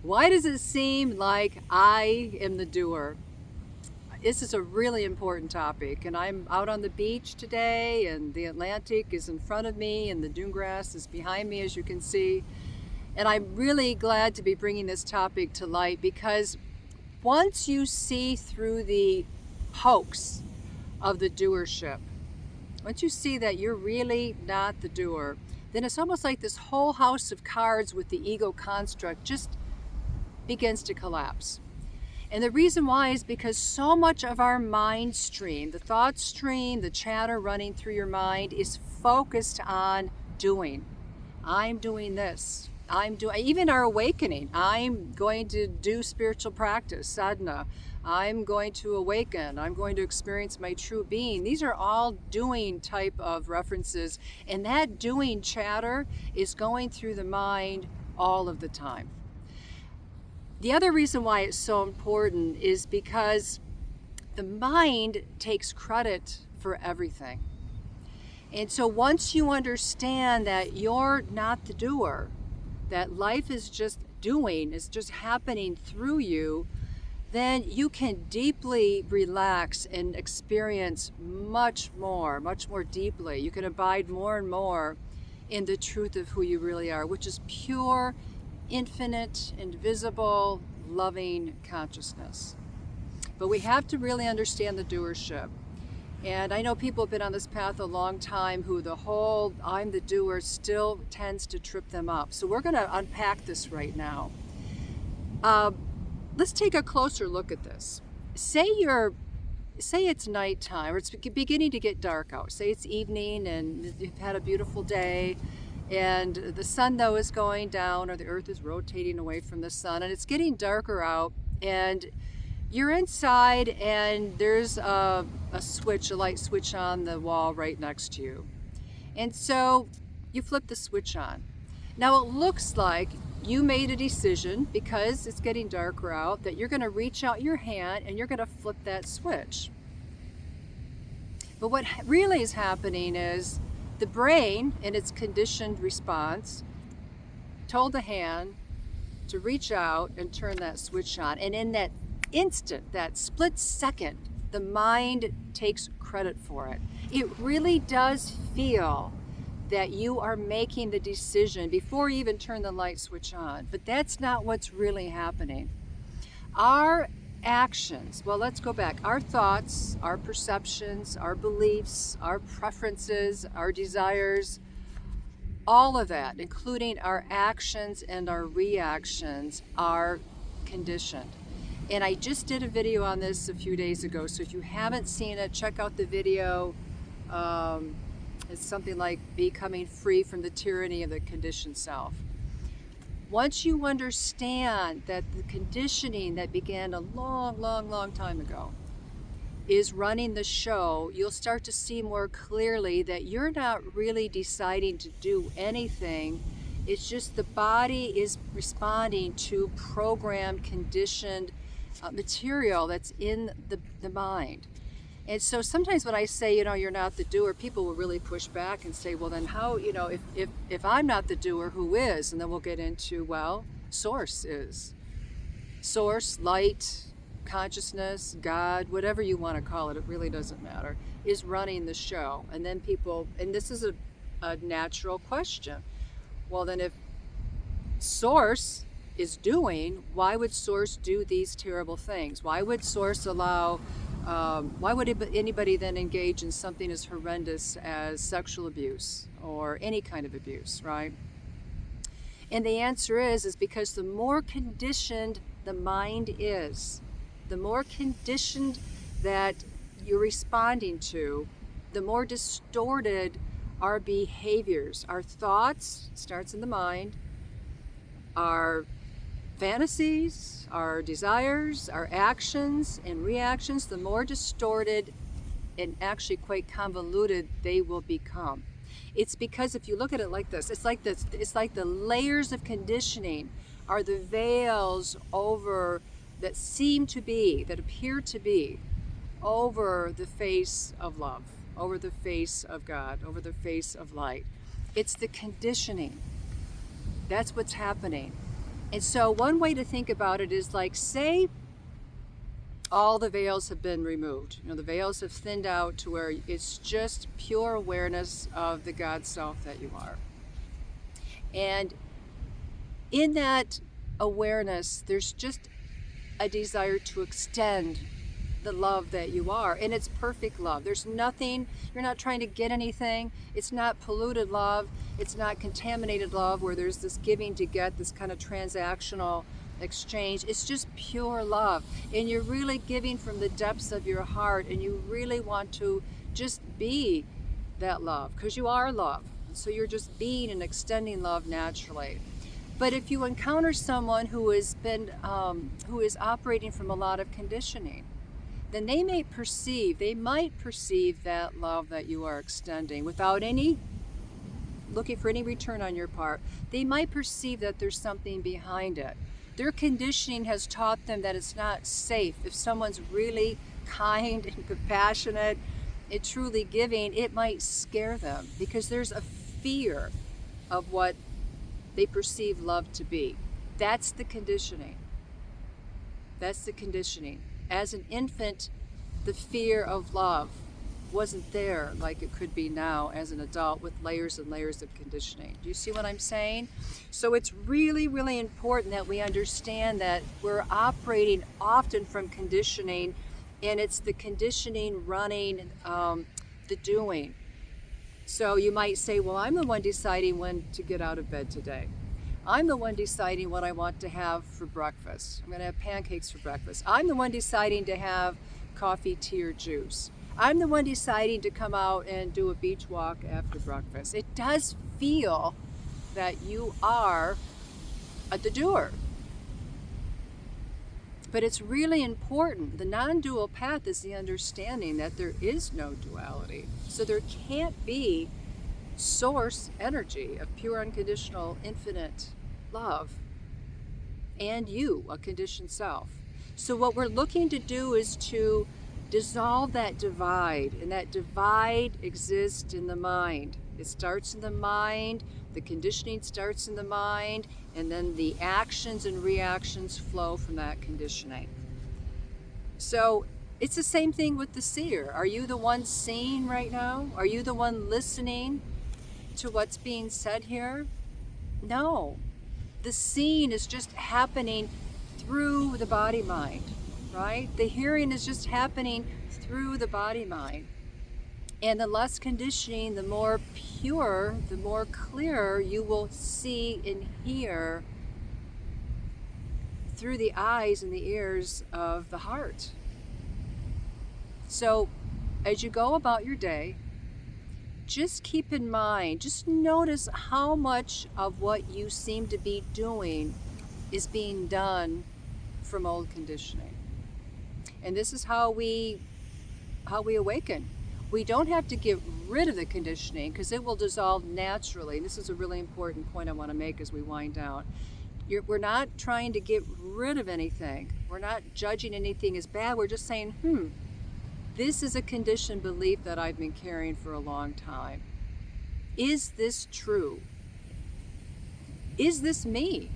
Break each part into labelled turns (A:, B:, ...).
A: Why does it seem like I am the doer? This is a really important topic, and I'm out on the beach today, and the Atlantic is in front of me, and the dune grass is behind me, as you can see. And I'm really glad to be bringing this topic to light, because once you see through the hoax of the doership, once you see that you're really not the doer, then it's almost like this whole house of cards with the ego construct just begins to collapse. And the reason why is because so much of our mind stream, the thought stream, the chatter running through your mind is focused on doing. I'm doing this. Even our awakening. I'm going to do spiritual practice, sadhana. I'm going to awaken. I'm going to experience my true being. These are all doing type of references. And that doing chatter is going through the mind all of the time. The other reason why it's so important is because the mind takes credit for everything. And so once you understand that you're not the doer, that life is just doing, it's just happening through you, then you can deeply relax and experience much more deeply. You can abide more and more in the truth of who you really are, which is pure, infinite, invisible, loving consciousness. But we have to really understand the doership. And I know people have been on this path a long time who the whole I'm the doer still tends to trip them up. So we're going to unpack this right now. Let's take a closer look at this. Say it's nighttime, or it's beginning to get dark out. Say it's evening and you've had a beautiful day, and the sun though is going down, or the earth is rotating away from the sun, and it's getting darker out, and you're inside, and there's a light switch on the wall right next to you. And so you flip the switch on. Now it looks like you made a decision, because it's getting darker out, that you're going to reach out your hand and you're going to flip that switch. But what really is happening is the brain, in its conditioned response, told the hand to reach out and turn that switch on. And in that instant, that split second, the mind takes credit for it. It really does feel that you are making the decision before you even turn the light switch on. But that's not what's really happening. Our actions, well, let's go back. Our thoughts, our perceptions, our beliefs, our preferences, our desires, all of that, including our actions and our reactions, are conditioned. And I just did a video on this a few days ago, so if you haven't seen it, check out the video. It's something like becoming free from the tyranny of the conditioned self. Once you understand that the conditioning that began a long time ago is running the show, you'll start to see more clearly that you're not really deciding to do anything. It's just the body is responding to programmed, conditioned material that's in the mind. And so sometimes when I say, you're not the doer, people will really push back and say, well, then how, if I'm not the doer, who is? And then we'll get into, well, source is. Source, light, consciousness, God, whatever you want to call it, it really doesn't matter, is running the show. And then people, and this is a natural question. Well, then if source is doing, why would source do these terrible things? Why would source allow why would anybody then engage in something as horrendous as sexual abuse or any kind of abuse, right? And the answer is because the more conditioned the mind is, the more conditioned that you're responding to, the more distorted our behaviors, our thoughts, starts in the mind, our fantasies, our desires, our actions and reactions, the more distorted and actually quite convoluted they will become. It's because if you look at it like this, it's like the layers of conditioning are the veils over that appear to be over the face of love, over the face of God, over the face of light. It's the conditioning. That's what's happening. And so one way to think about it is like, say all the veils have been removed. The veils have thinned out to where it's just pure awareness of the God self that you are. And in that awareness, there's just a desire to extend the love that you are. And it's perfect love. There's nothing, you're not trying to get anything. It's not polluted love. It's not contaminated love where there's this giving to get, this kind of transactional exchange. It's just pure love. And you're really giving from the depths of your heart, and you really want to just be that love because you are love. So you're just being and extending love naturally. But if you encounter someone who is operating from a lot of conditioning, then they might perceive that love that you are extending without any looking for any return on your part. They might perceive that there's something behind it. Their conditioning has taught them that it's not safe. If someone's really kind and compassionate and truly giving, it might scare them because there's a fear of what they perceive love to be. That's the conditioning. That's the conditioning. As an infant, the fear of love wasn't there like it could be now as an adult with layers and layers of conditioning. Do you see what I'm saying? So it's really, really important that we understand that we're operating often from conditioning, and it's the conditioning running the doing. So you might say, well, I'm the one deciding when to get out of bed today. I'm the one deciding what I want to have for breakfast. I'm going to have pancakes for breakfast. I'm the one deciding to have coffee, tea, or juice. I'm the one deciding to come out and do a beach walk after breakfast. It does feel that you are the doer. But it's really important. The non-dual path is the understanding that there is no duality. So there can't be source energy of pure, unconditional, infinite love and you, a conditioned self. So what we're looking to do is to dissolve that divide, and that divide exists in the mind. It starts in the mind, the conditioning starts in the mind, and then the actions and reactions flow from that conditioning. So it's the same thing with the seer. Are you the one seeing right now? Are you the one listening to what's being said here? No. The seeing is just happening through the body mind, right? The hearing is just happening through the body mind. And the less conditioning, the more pure, the more clear you will see and hear through the eyes and the ears of the heart. So as you go about your day, just keep in mind, just notice how much of what you seem to be doing is being done from old conditioning. And this is how we awaken. We don't have to get rid of the conditioning because it will dissolve naturally. And this is a really important point I want to make as we wind down. We're not trying to get rid of anything. We're not judging anything as bad. We're just saying, this is a conditioned belief that I've been carrying for a long time. Is this true? Is this me?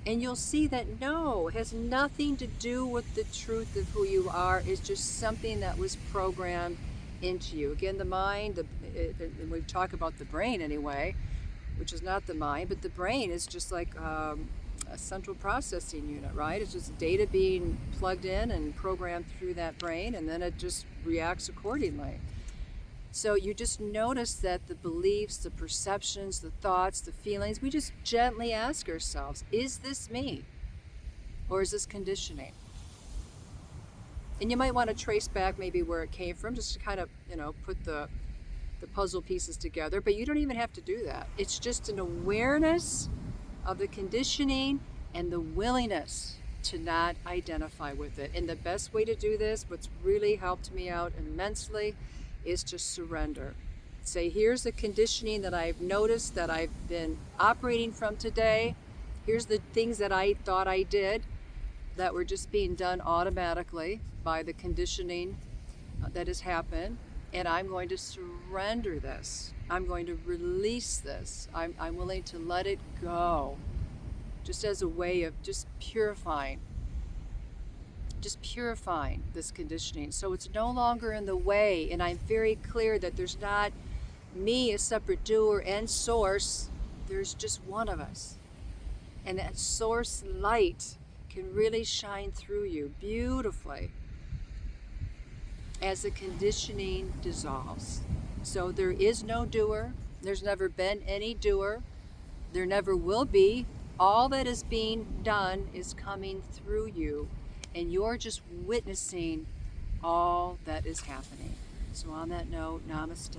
A: And you'll see that no, it has nothing to do with the truth of who you are. It's just something that was programmed into you. Again, the mind, and we talk about the brain anyway, which is not the mind, but the brain is just like a central processing unit, right? It's just data being plugged in and programmed through that brain, and then it just reacts accordingly. So you just notice that the beliefs, the perceptions, the thoughts, the feelings, we just gently ask ourselves, is this me? Or is this conditioning? And you might want to trace back maybe where it came from, just to kind of, put the puzzle pieces together, but you don't even have to do that. It's just an awareness of the conditioning and the willingness to not identify with it. And the best way to do this, what's really helped me out immensely, is to surrender. Say, here's the conditioning that I've noticed that I've been operating from today. Here's the things that I thought I did that were just being done automatically by the conditioning that has happened. And I'm going to surrender this. I'm going to release this. I'm willing to let it go. just as a way of just purifying this conditioning. So it's no longer in the way, and I'm very clear that there's not me, a separate doer, and source. There's just one of us. And that source light can really shine through you beautifully as the conditioning dissolves. So there is no doer. There's never been any doer. There never will be. All that is being done is coming through you, and you're just witnessing all that is happening. So on that note, namaste.